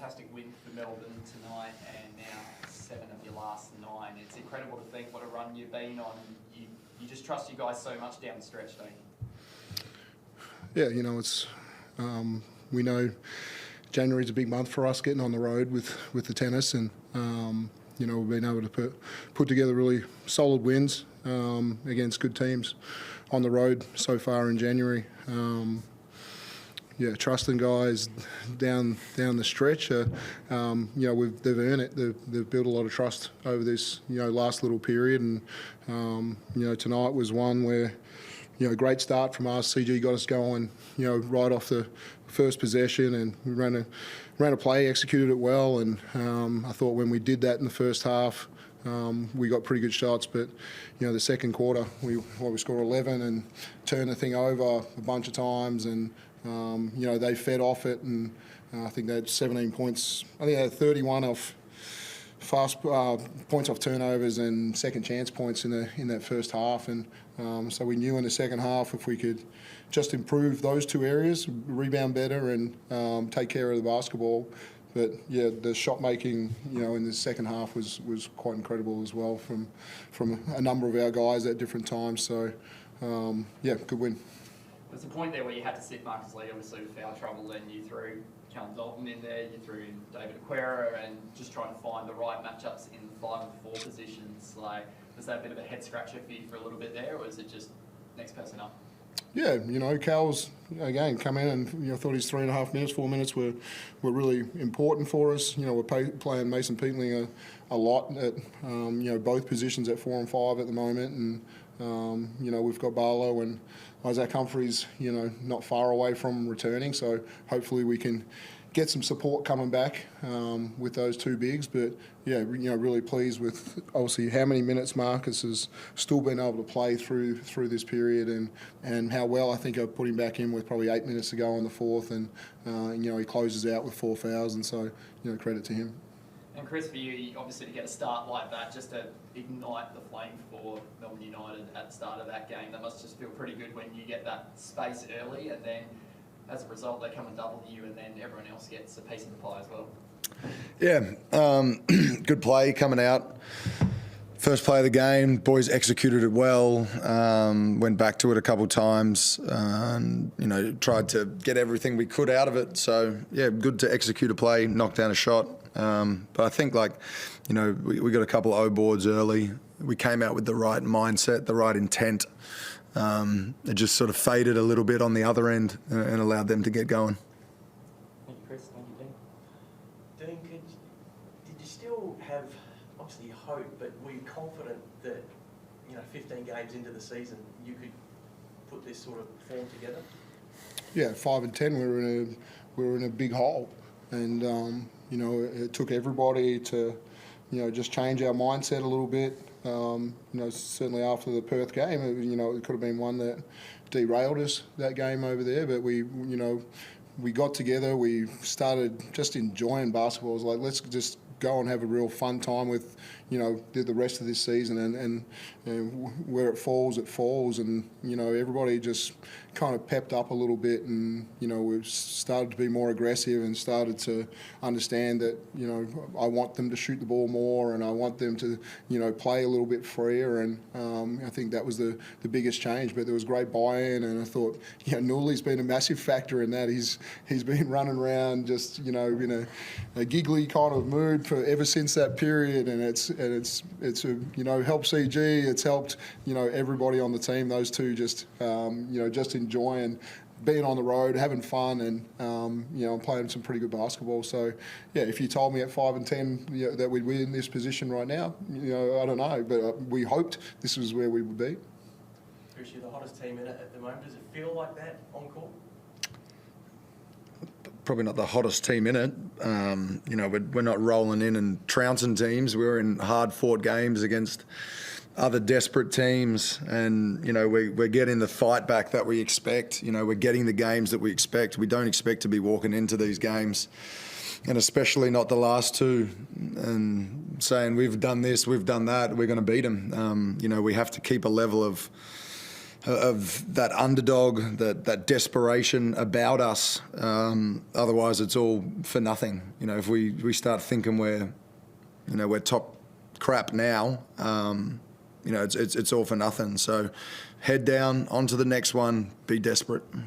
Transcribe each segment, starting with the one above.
fantastic win for Melbourne tonight, and now 7 of your last 9. It's incredible to think what a run you've been on. You just trust you guys so much down the stretch, don't you? Yeah, it's we know January's a big month for us getting on the road with the tennis, and we've been able to put together really solid wins against good teams on the road so far in January. Trusting guys down the stretch. They've earned it. They've built a lot of trust over this last little period, and tonight was one where great start from us. CG got us going right off the first possession, and we ran a play, executed it well, and I thought when we did that in the first half, we got pretty good shots, but the second quarter we scored 11 and turned the thing over a bunch of times, and they fed off it, and I think they had 17 points. I think they had 31 off fast points off turnovers and second chance points in that first half, and so we knew in the second half if we could just improve those two areas, rebound better, and take care of the basketball. But yeah, the shot making, in the second half was quite incredible as well from a number of our guys at different times. So good win. There's a point there where you had to sit Marcus Lee, obviously with foul trouble, and you threw Callum Dalton in there, you threw in David Aquera, and just trying to find the right matchups in the 5 and 4 positions. Was that a bit of a head scratcher for you for a little bit there, or was it just next person up? Yeah, Cal's, again, come in and thought his 3.5 minutes, 4 minutes were really important for us. We're playing Mason Peatling a lot at, both positions at 4 and 5 at the moment. And, we've got Barlow and Isaac Humphries, not far away from returning. So hopefully we can get some support coming back with those two bigs. But, really pleased with, obviously, how many minutes Marcus has still been able to play through this period, and how well I think I put him back in with probably 8 minutes to go on the fourth. And, he closes out with 4 fouls. And so, credit to him. And Chris, for you, obviously to get a start like that, just to ignite the flame for Melbourne United at the start of that game, that must just feel pretty good when you get that space early, and then as a result they come and double you, and then everyone else gets a piece of the pie as well. Yeah, good play coming out. First play of the game, boys executed it well, went back to it a couple of times, tried to get everything we could out of it. So, yeah, good to execute a play, knock down a shot. But I think, we got a couple of O boards early. We came out with the right mindset, the right intent. It just sort of faded a little bit on the other end and allowed them to get going. Thank you, Chris. Thank you, Dean. Dean, did you still have, obviously, hope, but were you confident that, 15 games into the season, you could put this sort of form together? Yeah, 5 and 10, we were in a big hole, and it took everybody to just change our mindset a little bit. Certainly after the Perth game, it could have been one that derailed us, that game over there. But we got together, we started just enjoying basketball. It was like, let's just go and have a real fun time with, the rest of this season, and where it falls, and everybody just kind of pepped up a little bit, and we've started to be more aggressive and started to understand that I want them to shoot the ball more, and I want them to play a little bit freer, and I think that was the biggest change. But there was great buy-in, and I thought Newley's been a massive factor in that. He's been running around just in a giggly kind of mood for ever since that period, and it's helped CG, it's helped everybody on the team. Those two just just enjoying being on the road, having fun, and playing some pretty good basketball. So yeah, if you told me at 5 and 10 that we'd be in this position right now, I don't know, but we hoped this was where we would be. Chris, you're the hottest team in it at the moment. Does it feel like that on court? Probably not the hottest team in it. We're not rolling in and trouncing teams. We're in hard-fought games against other desperate teams, and we're getting the fight back that we expect. We're getting the games that we expect. We don't expect to be walking into these games, and especially not the last two, and saying we've done this, we've done that, we're going to beat them. We have to keep a level of of that underdog, that desperation about us. Otherwise, it's all for nothing. If we start thinking we're top crap now, it's all for nothing. So head down, on to the next one, be desperate. Dean,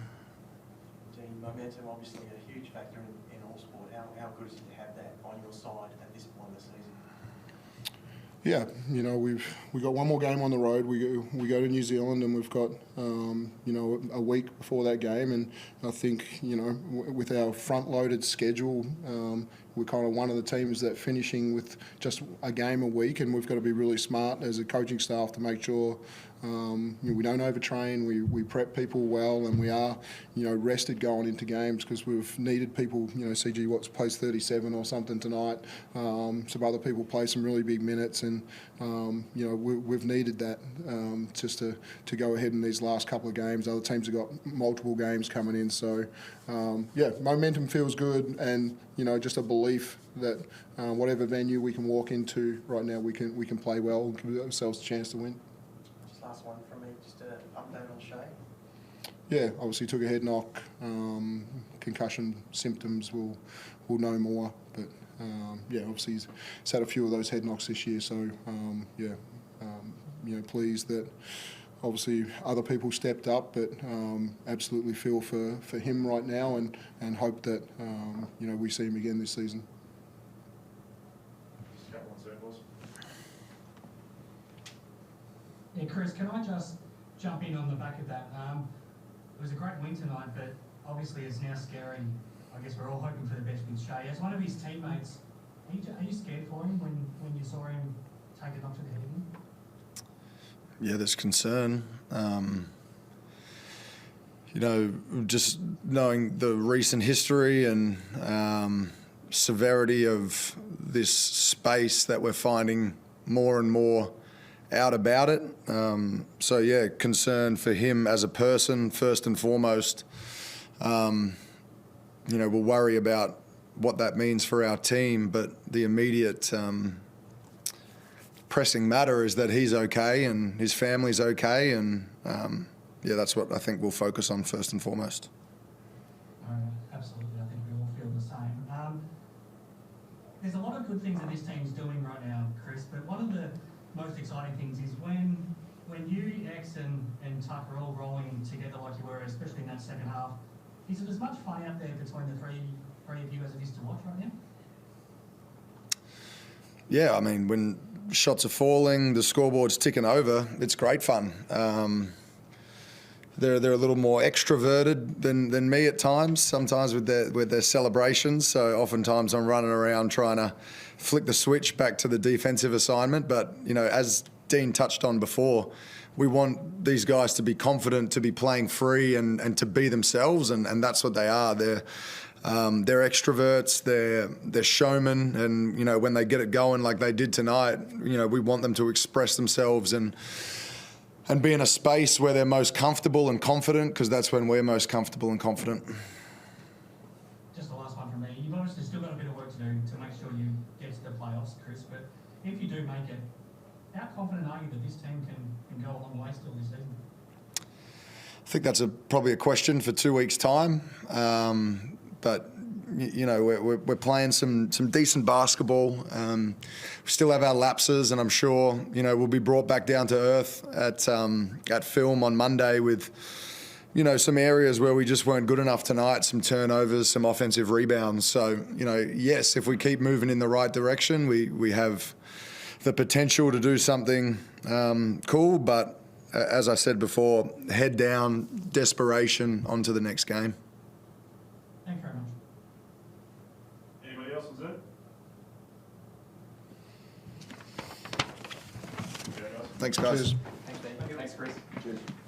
momentum obviously a huge factor in all sport. How good is it to have that on your side at this point of the season? Yeah, we got one more game on the road. We go to New Zealand, and we've got a week before that game. And I think with our front-loaded schedule, we're kind of one of the teams that finishing with just a game a week, and we've got to be really smart as a coaching staff to make sure we don't overtrain. We prep people well, and we are rested going into games, because we've needed people. CG Watts plays 37 or something tonight. Some other people play some really big minutes, and we've needed that just to go ahead in these last couple of games. Other teams have got multiple games coming in, so momentum feels good, and just a belief that whatever venue we can walk into right now, we can play well and give ourselves a chance to win. Just last one from me, just an update on Shea. Yeah, obviously took a head knock. Concussion symptoms, we'll know more. But obviously he's had a few of those head knocks this year. So pleased that obviously other people stepped up, but absolutely feel for him right now, and hope that we see him again this season. Yeah, Chris, can I just jump in on the back of that? It was a great win tonight, but obviously it's now scary. I guess we're all hoping for the best with Shea. As one of his teammates, are you scared for him when you saw him take a knock to the head? Yeah, there's concern. Just knowing the recent history and severity of this space that we're finding more and more out about it. Concern for him as a person, first and foremost. We'll worry about what that means for our team, but the immediate pressing matter is that he's okay and his family's okay, and that's what I think we'll focus on first and foremost. Absolutely, I think we all feel the same. There's a lot of good things that this team's doing right now, Chris, but one of the most exciting things is when you, X, and Tuck are all rolling together like you were, especially in that second half. Is it as much fun out there between the three of you as it is to watch right now? Yeah, I mean, when shots are falling, the scoreboard's ticking over, it's great fun. They're a little more extroverted than me at times, sometimes with their celebrations. So oftentimes I'm running around trying to flick the switch back to the defensive assignment. But, as Dean touched on before, we want these guys to be confident, to be playing free and to be themselves, and that's what they are. They're extroverts, they're showmen, and when they get it going like they did tonight, we want them to express themselves and be in a space where they're most comfortable and confident, because that's when we're most comfortable and confident. Just the last one from me. You've obviously still got a bit of work to do to make sure you get to the playoffs, Chris, but if you do make it, how confident are you that this team can go a long way still this season? I think that's probably a question for 2 weeks' time. But we're playing some decent basketball. We still have our lapses, and I'm sure we'll be brought back down to earth at film on Monday with some areas where we just weren't good enough tonight, some turnovers, some offensive rebounds. So yes, if we keep moving in the right direction, we have the potential to do something cool. But as I said before, head down, desperation, on to the next game. Thank you very much. Anybody else on Zoom? Thanks, guys. Cheers. Thanks, Chris. Cheers.